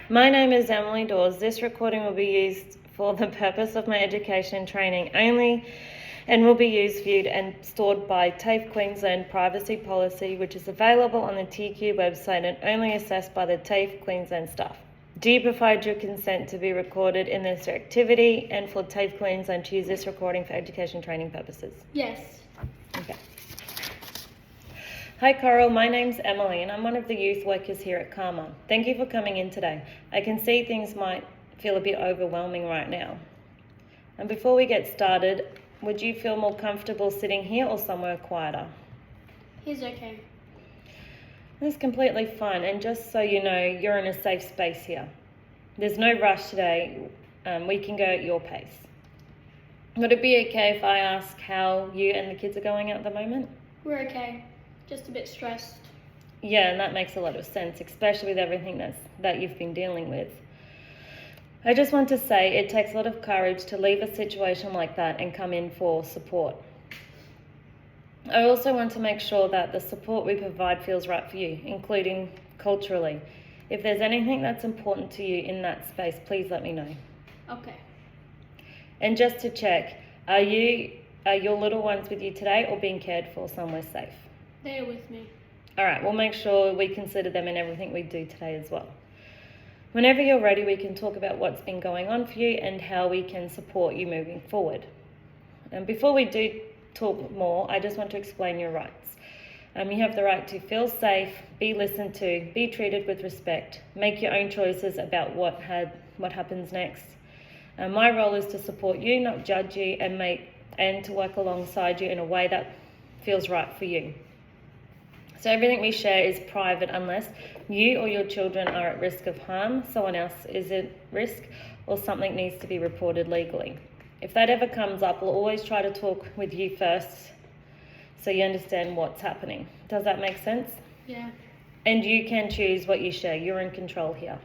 My name is Emily Dawes. This recording will be used for the purpose of my education and training only and will be used, viewed and stored by TAFE Queensland Privacy Policy, which is available on the TQ website and only assessed by the TAFE Queensland staff. Do you provide your consent to be recorded in this activity and for TAFE Queensland to use this recording for education training purposes? Yes. Okay. Hi Coral, my name's Emily and I'm one of the youth workers here at Karma. Thank you for coming in today. I can see things might feel a bit overwhelming right now. And before we get started, would you feel more comfortable sitting here or somewhere quieter? He's okay. That's completely fine, and just so you know, you're in a safe space here. There's no rush today. We can go at your pace. Would it be okay if I ask how you and the kids are going at the moment? We're okay. Just a bit stressed. Yeah, and that makes a lot of sense, especially with everything that you've been dealing with. I just want to say it takes a lot of courage to leave a situation like that and come in for support. I also want to make sure that the support we provide feels right for you, including culturally. If there's anything that's important to you in that space, please let me know. Okay. And just to check, are your little ones with you today or being cared for somewhere safe? They are with me. All right, we'll make sure we consider them in everything we do today as well. Whenever you're ready, we can talk about what's been going on for you and how we can support you moving forward. And before we do talk more, I just want to explain your rights. You have the right to feel safe, be listened to, be treated with respect, make your own choices about what happens next. My role is to support you, not judge you, and to work alongside you in a way that feels right for you. So everything we share is private unless you or your children are at risk of harm, someone else is at risk, or something needs to be reported legally. If that ever comes up, we'll always try to talk with you first so you understand what's happening. Does that make sense? Yeah. And you can choose what you share. You're in control here.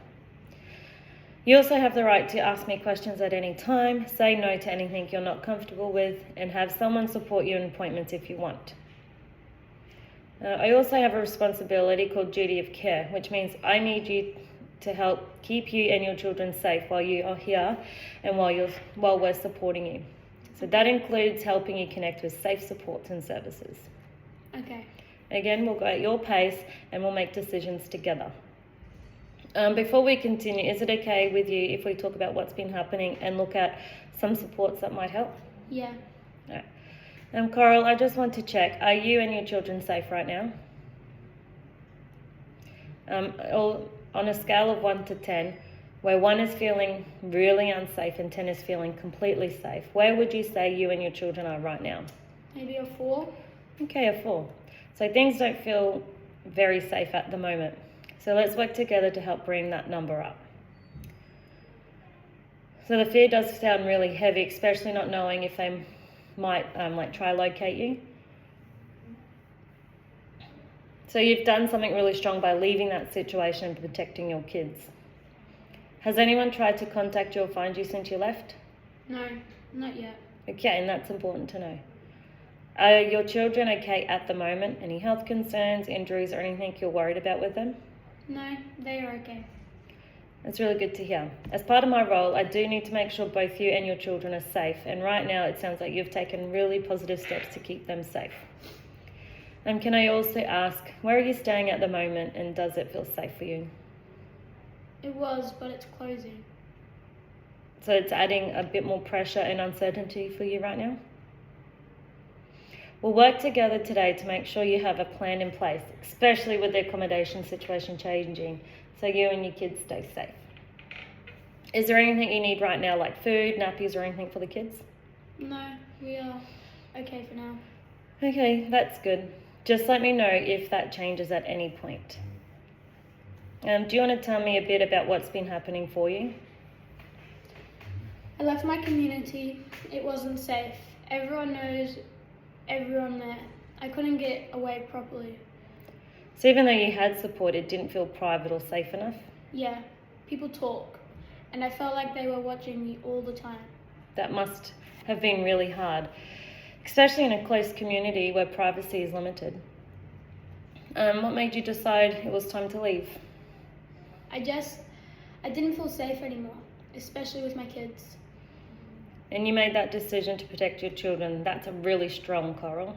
You also have the right to ask me questions at any time, say no to anything you're not comfortable with, and have someone support you in appointments if you want. I also have a responsibility called duty of care, which means I need you to help keep you and your children safe while you are here and while we're supporting you. So that includes helping you connect with safe supports and services. Okay. Again, we'll go at your pace and we'll make decisions together. Before we continue, is it okay with you if we talk about what's been happening and look at some supports that might help? Yeah. All right. Coral, I just want to check, are you and your children safe right now? On a scale of 1 to 10, where 1 is feeling really unsafe and 10 is feeling completely safe, where would you say you and your children are right now? Maybe a 4. Okay, a 4. So things don't feel very safe at the moment. So let's work together to help bring that number up. So the fear does sound really heavy, especially not knowing if they might try locate you. So you've done something really strong by leaving that situation and protecting your kids. Has anyone tried to contact you or find you since you left? No, not yet. Okay, and that's important to know. Are your children okay at the moment? Any health concerns, injuries, or anything you're worried about with them? No, they are okay. That's really good to hear. As part of my role, I do need to make sure both you and your children are safe, and right now it sounds like you've taken really positive steps to keep them safe. Can I also ask, where are you staying at the moment and does it feel safe for you? It was, but it's closing. So it's adding a bit more pressure and uncertainty for you right now? We'll work together today to make sure you have a plan in place, especially with the accommodation situation changing, so you and your kids stay safe. Is there anything you need right now, like food, nappies, or anything for the kids? No, we are okay for now. Okay, that's good. Just let me know if that changes at any point. Do you want to tell me a bit about what's been happening for you? I left my community. It wasn't safe. Everyone knows everyone there. I couldn't get away properly. So even though you had support, it didn't feel private or safe enough? Yeah, people talk, and I felt like they were watching me all the time. That must have been really hard, especially in a close community where privacy is limited. What made you decide it was time to leave? I I didn't feel safe anymore, especially with my kids. And you made that decision to protect your children. That's a really strong, Coral.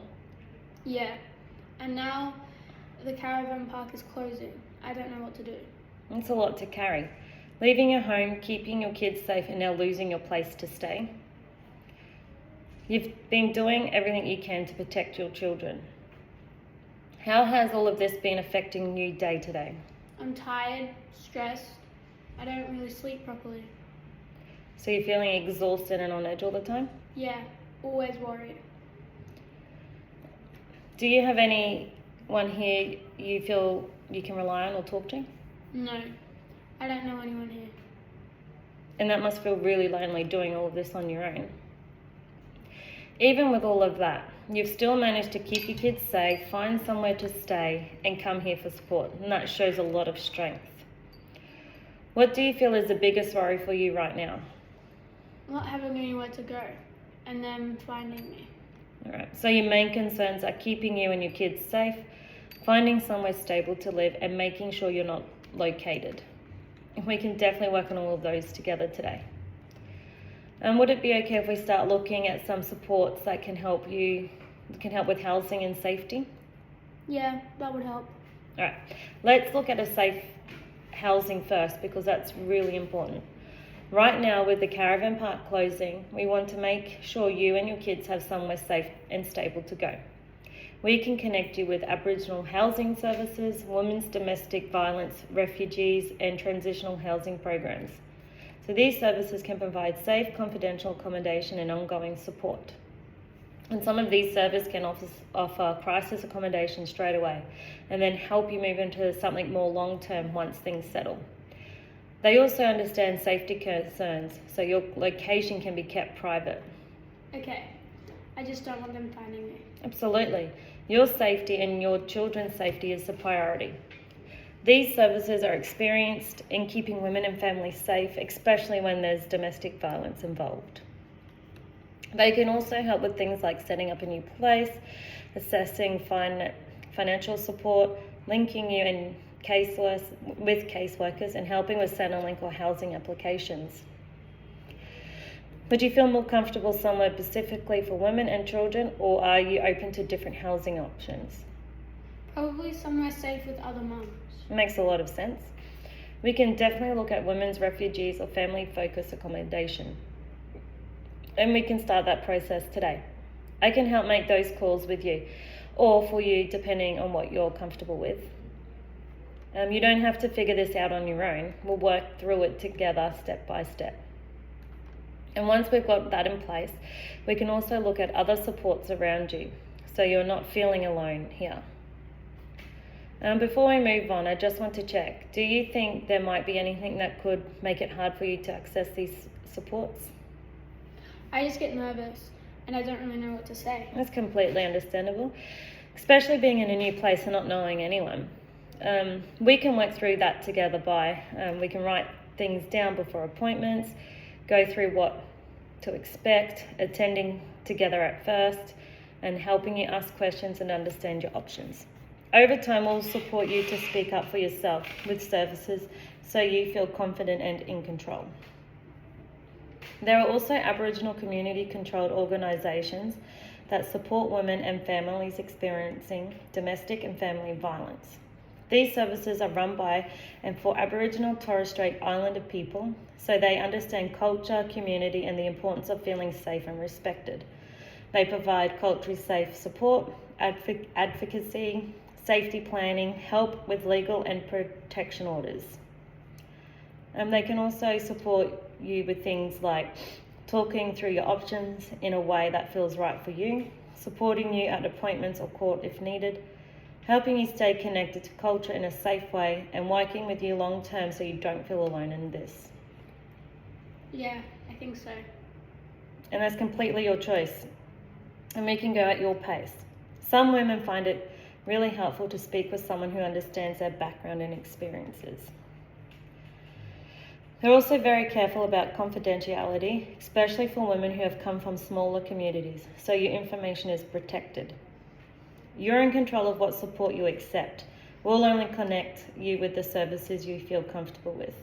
Yeah, and now the caravan park is closing. I don't know what to do. It's a lot to carry. Leaving your home, keeping your kids safe, and now losing your place to stay. You've been doing everything you can to protect your children. How has all of this been affecting you day to day? I'm tired, stressed. I don't really sleep properly. So you're feeling exhausted and on edge all the time? Yeah, always worried. Do you have anyone here you feel you can rely on or talk to? No, I don't know anyone here. And that must feel really lonely doing all of this on your own. Even with all of that, you've still managed to keep your kids safe, find somewhere to stay, and come here for support. And that shows a lot of strength. What do you feel is the biggest worry for you right now? Not having anywhere to go, and them finding me. All right. So your main concerns are keeping you and your kids safe, finding somewhere stable to live, and making sure you're not located. We can definitely work on all of those together today. And would it be okay if we start looking at some supports that can help with housing and safety? Yeah, that would help. All right. Let's look at a safe housing first, because that's really important. Right now, with the caravan park closing, we want to make sure you and your kids have somewhere safe and stable to go. We can connect you with Aboriginal housing services, women's domestic violence, refugees, and transitional housing programs. So these services can provide safe, confidential accommodation and ongoing support. And some of these services can offer crisis accommodation straight away and then help you move into something more long-term once things settle. They also understand safety concerns, so your location can be kept private. Okay, I just don't want them finding me. Absolutely. Your safety and your children's safety is the priority. These services are experienced in keeping women and families safe, especially when there's domestic violence involved. They can also help with things like setting up a new place, assessing financial support, linking you in with caseworkers, and helping with Centrelink or housing applications. Would you feel more comfortable somewhere specifically for women and children, or are you open to different housing options? Probably somewhere safe with other mums. It makes a lot of sense. We can definitely look at women's refugees or family-focused accommodation. And we can start that process today. I can help make those calls with you, or for you, depending on what you're comfortable with. You don't have to figure this out on your own. We'll work through it together, step by step. And once we've got that in place, we can also look at other supports around you, so you're not feeling alone here. Before we move on, I just want to check, do you think there might be anything that could make it hard for you to access these supports? I just get nervous, and I don't really know what to say. That's completely understandable, especially being in a new place and not knowing anyone. We can work through that together we can write things down before appointments, go through what to expect, attending together at first, and helping you ask questions and understand your options. Over time, we'll support you to speak up for yourself with services so you feel confident and in control. There are also Aboriginal community-controlled organisations that support women and families experiencing domestic and family violence. These services are run by and for Aboriginal Torres Strait Islander people, so they understand culture, community, and the importance of feeling safe and respected. They provide culturally safe support, advocacy, safety planning, help with legal and protection orders. They can also support you with things like talking through your options in a way that feels right for you, supporting you at appointments or court if needed, helping you stay connected to culture in a safe way, and working with you long term so you don't feel alone in this. Yeah, I think so. And that's completely your choice. And we can go at your pace. Some women find it really helpful to speak with someone who understands their background and experiences. They're also very careful about confidentiality, especially for women who have come from smaller communities, so your information is protected. You're in control of what support you accept. We'll only connect you with the services you feel comfortable with.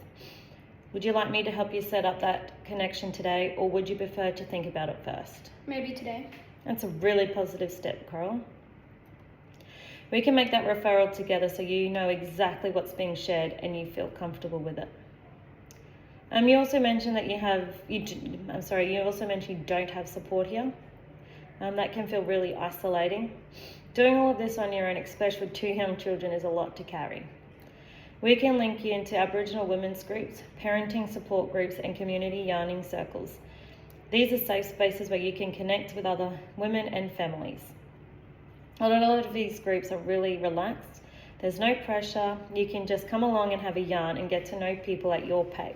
Would you like me to help you set up that connection today, or would you prefer to think about it first? Maybe today. That's a really positive step, Coral. We can make that referral together so you know exactly what's being shared and you feel comfortable with it. You also mentioned that you also mentioned you don't have support here. That can feel really isolating. Doing all of this on your own, especially with 2 young children, is a lot to carry. We can link you into Aboriginal women's groups, parenting support groups, and community yarning circles. These are safe spaces where you can connect with other women and families. A lot of these groups are really relaxed. There's no pressure. You can just come along and have a yarn and get to know people at your pace.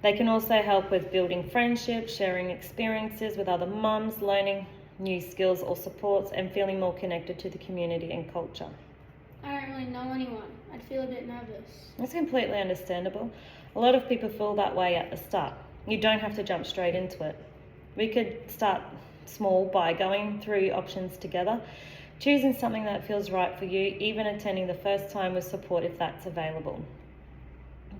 They can also help with building friendships, sharing experiences with other mums, learning new skills or supports, and feeling more connected to the community and culture. I don't really know anyone. I'd feel a bit nervous. That's completely understandable. A lot of people feel that way at the start. You don't have to jump straight into it. We could start small by going through options together, choosing something that feels right for you, even attending the first time with support if that's available.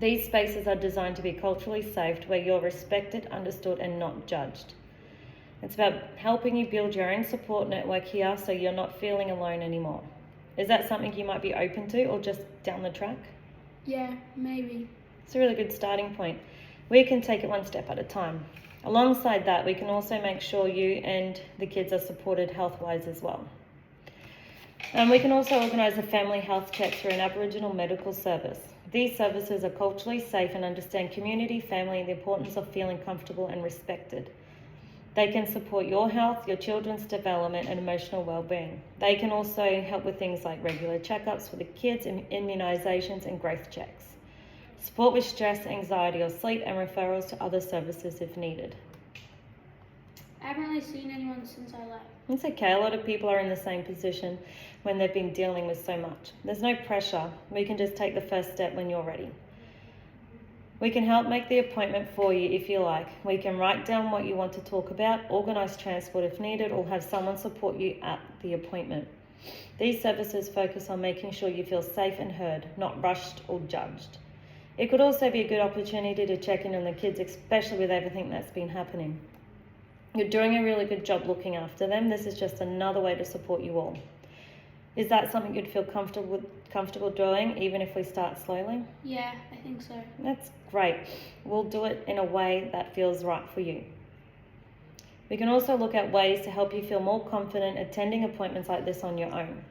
These spaces are designed to be culturally safe, where you're respected, understood, and not judged. It's about helping you build your own support network here so you're not feeling alone anymore. Is that something you might be open to, or just down the track? Yeah, maybe. It's a really good starting point. We can take it one step at a time. Alongside that, we can also make sure you and the kids are supported health-wise as well. We can also organise a family health check through an Aboriginal medical service. These services are culturally safe and understand community, family, and the importance of feeling comfortable and respected. They can support your health, your children's development, and emotional well-being. They can also help with things like regular checkups for the kids, immunisations, and growth checks. Support with stress, anxiety, or sleep, and referrals to other services if needed. I haven't really seen anyone since I left. It's okay. A lot of people are in the same position when they've been dealing with so much. There's no pressure. We can just take the first step when you're ready. We can help make the appointment for you if you like. We can write down what you want to talk about, organise transport if needed, or have someone support you at the appointment. These services focus on making sure you feel safe and heard, not rushed or judged. It could also be a good opportunity to check in on the kids, especially with everything that's been happening. You're doing a really good job looking after them. This is just another way to support you all. Is that something you'd feel comfortable doing, even if we start slowly? Yeah, I think so. That's great. We'll do it in a way that feels right for you. We can also look at ways to help you feel more confident attending appointments like this on your own.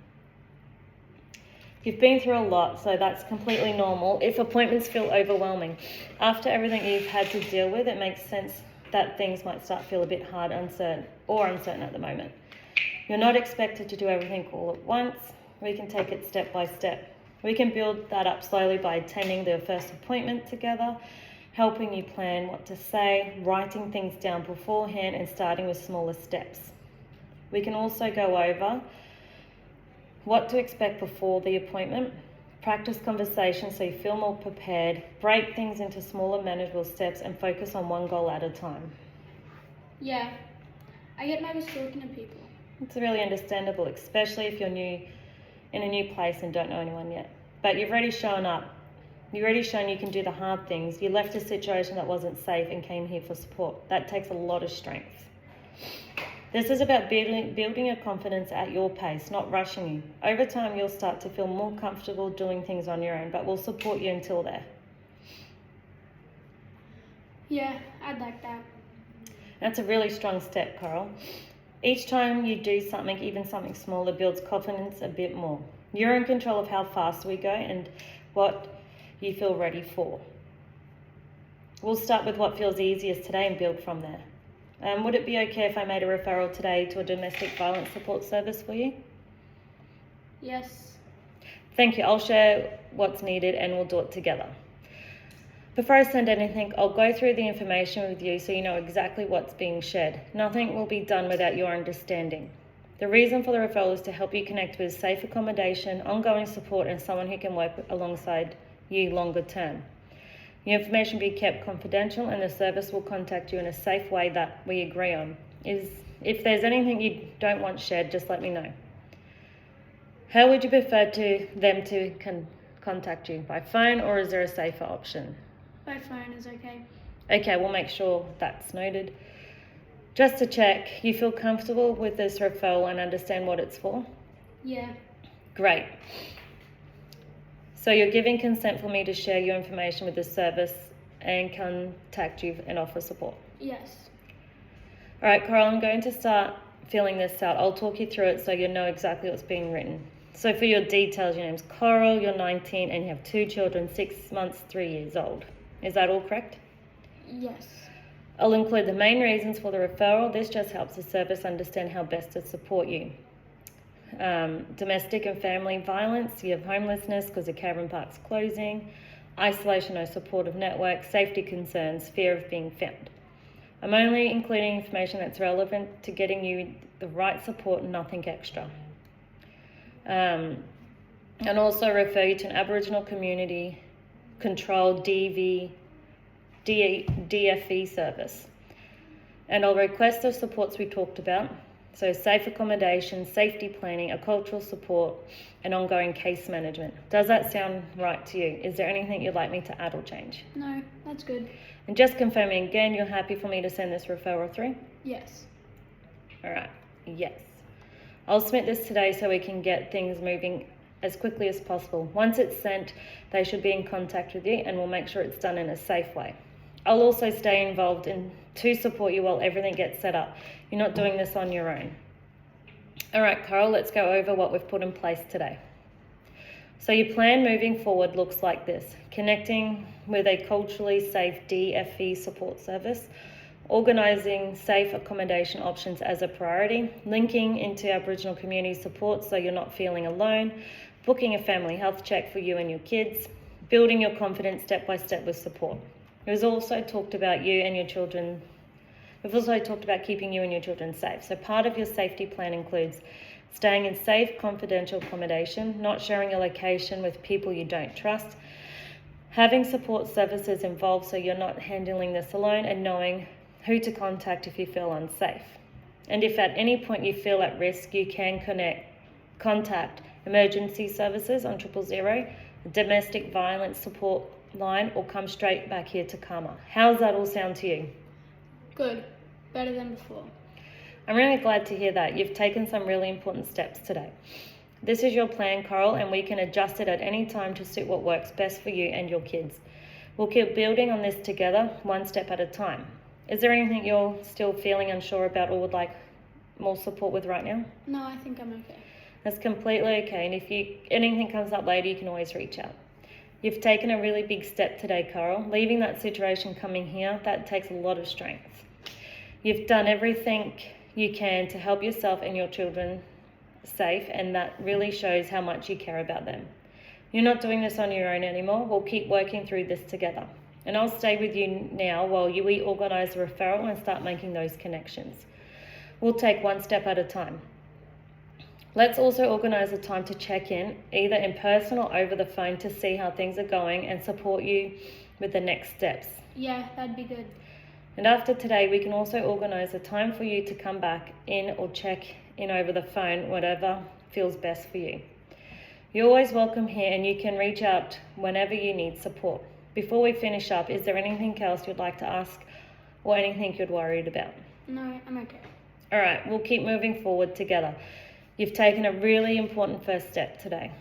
You've been through a lot, so that's completely normal if appointments feel overwhelming. After everything you've had to deal with, it makes sense that things might start to feel a bit hard, uncertain at the moment. You're not expected to do everything all at once. We can take it step by step. We can build that up slowly by attending the first appointment together, helping you plan what to say, writing things down beforehand, and starting with smaller steps. We can also go over what to expect before the appointment, practice conversations so you feel more prepared, break things into smaller manageable steps, and focus on one goal at a time. Yeah, I get nervous talking to people. It's really understandable, especially if you're new in a new place and don't know anyone yet. But you've already shown up. You've already shown you can do the hard things. You left a situation that wasn't safe and came here for support. That takes a lot of strength. This is about building your confidence at your pace, not rushing you. Over time, you'll start to feel more comfortable doing things on your own, but we'll support you until there. Yeah, I'd like that. That's a really strong step, Coral. Each time you do something, even something smaller, builds confidence a bit more. You're in control of how fast we go and what you feel ready for. We'll start with what feels easiest today and build from there. Would it be okay if I made a referral today to a domestic violence support service for you? Yes. Thank you. I'll share what's needed and we'll do it together. Before I send anything, I'll go through the information with you so you know exactly what's being shared. Nothing will be done without your understanding. The reason for the referral is to help you connect with safe accommodation, ongoing support, and someone who can work alongside you longer term. Your information will be kept confidential and the service will contact you in a safe way that we agree on. If there's anything you don't want shared, just let me know. How would you prefer them to contact you? By phone, or is there a safer option? By phone is okay. Okay, we'll make sure that's noted. Just to check, you feel comfortable with this referral and understand what it's for? Yeah. Great. So you're giving consent for me to share your information with the service and contact you and offer support? Yes. All right, Coral, I'm going to start filling this out. I'll talk you through it so you know exactly what's being written. So for your details, your name's Coral, you're 19 and you have 2 children, 6 months, 3 years old. Is that all correct? Yes. I'll include the main reasons for the referral. This just helps the service understand how best to support you. Domestic and family violence, you have homelessness because the Cameron Park's closing, isolation or supportive network, safety concerns, fear of being found. I'm only including information that's relevant to getting you the right support, nothing extra. And also refer you to an Aboriginal community controlled DFE service. And I'll request the supports we talked about. So safe accommodation, safety planning, a cultural support, and ongoing case management. Does that sound right to you? Is there anything you'd like me to add or change? No, that's good. And just confirming again, you're happy for me to send this referral through? Yes. All right, yes. I'll submit this today so we can get things moving as quickly as possible. Once it's sent, they should be in contact with you and we'll make sure it's done in a safe way. I'll also stay involved to support you while everything gets set up. You're not doing this on your own. All right, Coral, let's go over what we've put in place today. So your plan moving forward looks like this: connecting with a culturally safe DFE support service, organising safe accommodation options as a priority, linking into Aboriginal community support so you're not feeling alone, booking a family health check for you and your kids, building your confidence step by step with support. We've also talked about you and your children. We've also talked about keeping you and your children safe. So part of your safety plan includes staying in safe, confidential accommodation, not sharing your location with people you don't trust, having support services involved so you're not handling this alone, and knowing who to contact if you feel unsafe. And if at any point you feel at risk, you can contact emergency services on 000, domestic violence support line, or come straight back here to Karma. How's that all sound to you? Good. Better than before. I'm really glad to hear that. You've taken some really important steps today. This is your plan, Coral, and we can adjust it at any time to suit what works best for you and your kids. We'll keep building on this together, one step at a time. Is there anything you're still feeling unsure about or would like more support with right now? No, I think I'm okay. That's completely okay, and if anything comes up later, you can always reach out. You've taken a really big step today, Coral. Leaving that situation, coming here, that takes a lot of strength. You've done everything you can to help yourself and your children safe, and that really shows how much you care about them. You're not doing this on your own anymore. We'll keep working through this together. And I'll stay with you now while we organise the referral and start making those connections. We'll take one step at a time. Let's also organise a time to check in, either in person or over the phone, to see how things are going and support you with the next steps. Yeah, that'd be good. And after today, we can also organise a time for you to come back in or check in over the phone, whatever feels best for you. You're always welcome here, and you can reach out whenever you need support. Before we finish up, is there anything else you'd like to ask or anything you're worried about? No, I'm okay. All right, we'll keep moving forward together. You've taken a really important first step today.